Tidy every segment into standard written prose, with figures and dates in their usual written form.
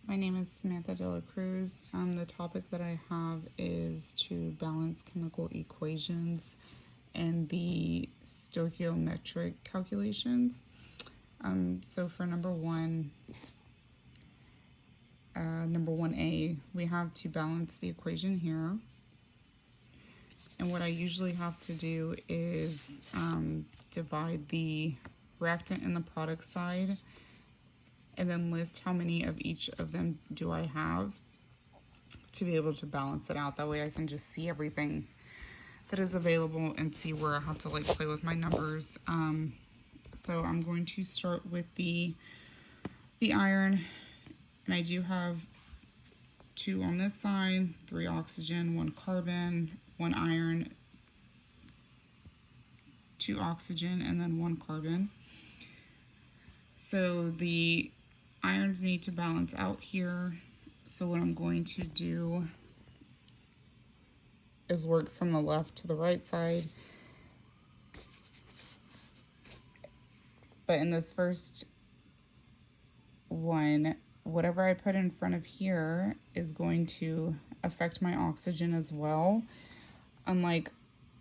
My name is Samantha De La Cruz. The topic that I have is to balance chemical equations and the stoichiometric calculations. So for number 1A, we have to balance the equation here. And what I usually have to do is divide the reactant and the product side, and then list how many of each of them do I have to be able to balance it out. That way I can just see everything that is available and see where I have to play with my numbers. So I'm going to start with the iron, and I do have 2 on this side, 3 oxygen, 1 carbon, 1 iron, 2 oxygen, and then 1 carbon. So the irons need to balance out here. So what I'm going to do is work from the left to the right side. But in this first one, whatever I put in front of here is going to affect my oxygen as well. Unlike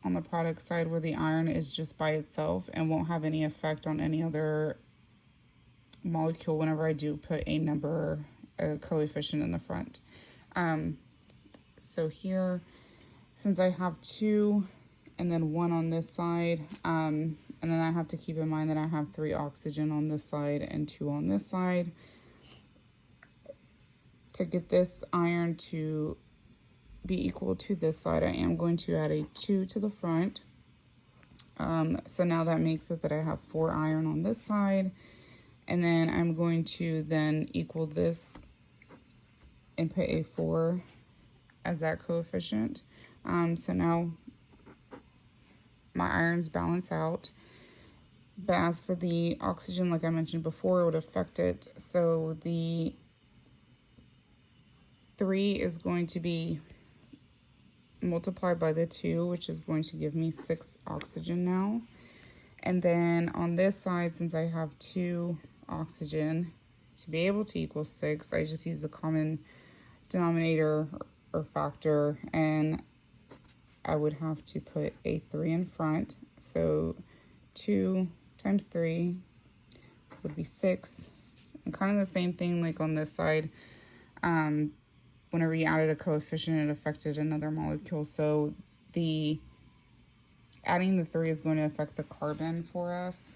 on the product side where the iron is just by itself and won't have any effect on any other molecule whenever I do put a number, a coefficient in the front. So here, since I have 2 and then 1 on this side, and then I have to keep in mind that I have 3 oxygen on this side and 2 on this side. To get this iron to be equal to this side, I am going to add a 2 to the front. So now that makes it that I have 4 iron on this side. And then I'm going to then equal this and put a 4 as that coefficient. So now my irons balance out. But as for the oxygen, like I mentioned before, it would affect it. So the 3 is going to be multiplied by the 2, which is going to give me 6 oxygen now. And then on this side, since I have 2 oxygen, to be able to equal 6, I just use the common denominator or factor, and I would have to put a 3 in front. So 2 times 3 would be 6. And kind of the same thing like on this side. Whenever you added a coefficient, it affected another molecule. So adding the 3 is going to affect the carbon for us.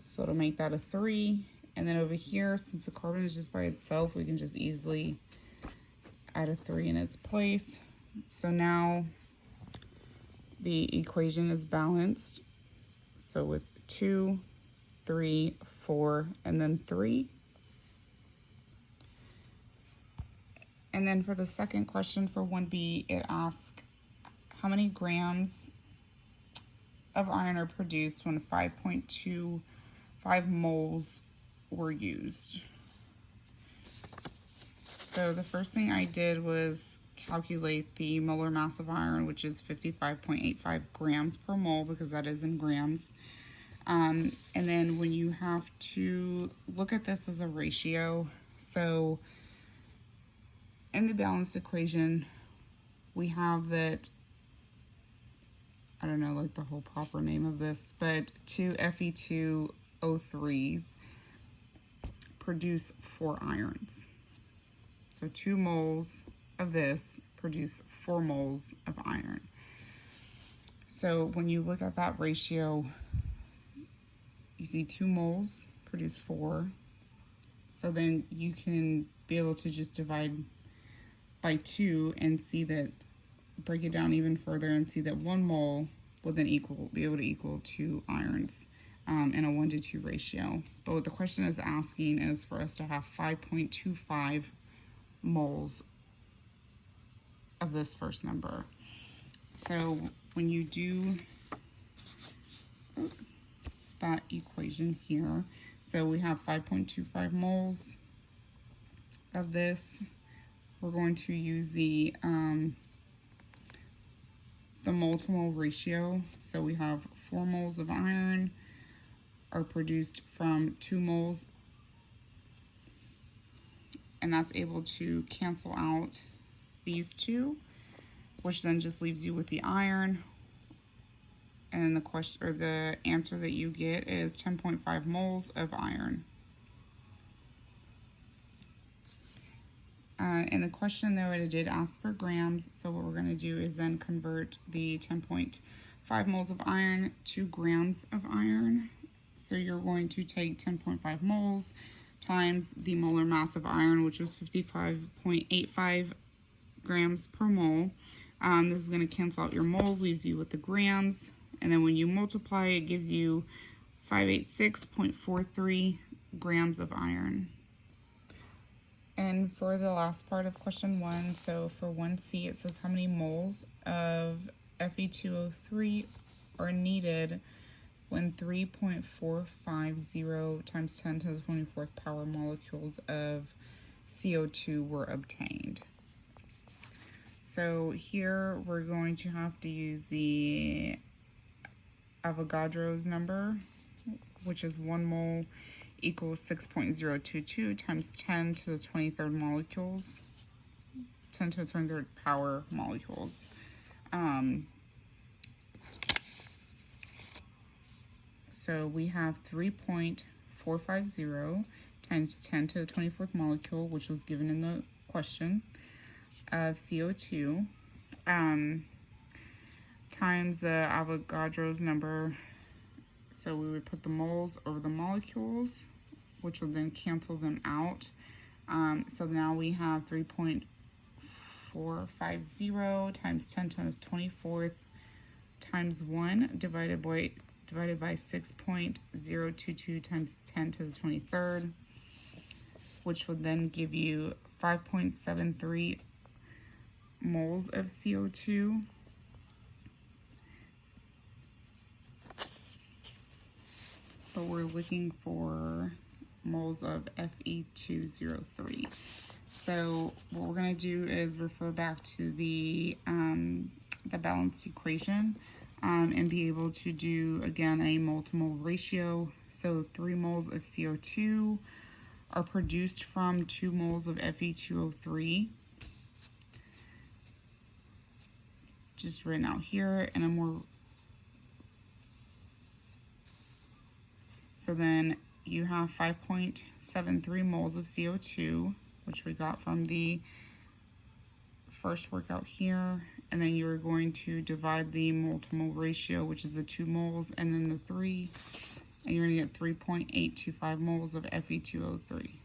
So it'll make that a 3. And then over here, since the carbon is just by itself, we can just easily add a 3 in its place. So now the equation is balanced. So with 2, 3, 4, and then 3. And then for the second question for 1B, it asks how many grams of iron are produced when 5.25 moles were used. So the first thing I did was calculate the molar mass of iron, which is 55.85 grams per mole, because that is in grams. And then when you have to look at this as a ratio, so in the balanced equation, we have that, I don't know the whole proper name of this, but 2 Fe2O3s produce 4 irons. So 2 moles of this produce 4 moles of iron. So when you look at that ratio, you see 2 moles produce 4. So then you can be able to just divide by 2 and see that, break it down even further and see that 1 mole will then be able to equal 2 irons in a 1:2 ratio. But what the question is asking is for us to have 5.25 moles of this first number. So when you do that equation here, so we have 5.25 moles of this. We're going to use the mole to mole ratio. So we have 4 moles of iron are produced from 2 moles and that's able to cancel out these two, which then just leaves you with the iron. And the question, or the answer that you get is 10.5 moles of iron. In the question though, it did ask for grams, so what we're going to do is then convert the 10.5 moles of iron to grams of iron. So you're going to take 10.5 moles times the molar mass of iron, which was 55.85 grams per mole. This is going to cancel out your moles, leaves you with the grams, and then when you multiply, it gives you 586.43 grams of iron. And for the last part of question 1, so for 1C, it says how many moles of Fe2O3 are needed when 3.450 times 10 to the 24th power molecules of CO2 were obtained. So here we're going to have to use the Avogadro's number, which is 1 mole equals 6.022 times 10 to the 23rd molecules, 10 to the 23rd power molecules. So we have 3.450 times 10 to the 24th molecule, which was given in the question, of CO2, times the Avogadro's number. So we would put the moles over the molecules, which will then cancel them out. So now we have 3.450 times 10 to the 24th times 1 divided by 6.022 times 10 to the 23rd, which would then give you 5.73 moles of CO2. But we're looking for moles of Fe2O3. So what we're going to do is refer back to the balanced equation and be able to do, again, a mole-to-mole ratio. So 3 moles of CO2 are produced from 2 moles of Fe2O3. Just written out here, and a more. So then you have 5.73 moles of CO2, which we got from the first workout here. And then you're going to divide the mole-to-mole ratio, which is the 2 moles, and then the 3. And you're going to get 3.825 moles of Fe2O3.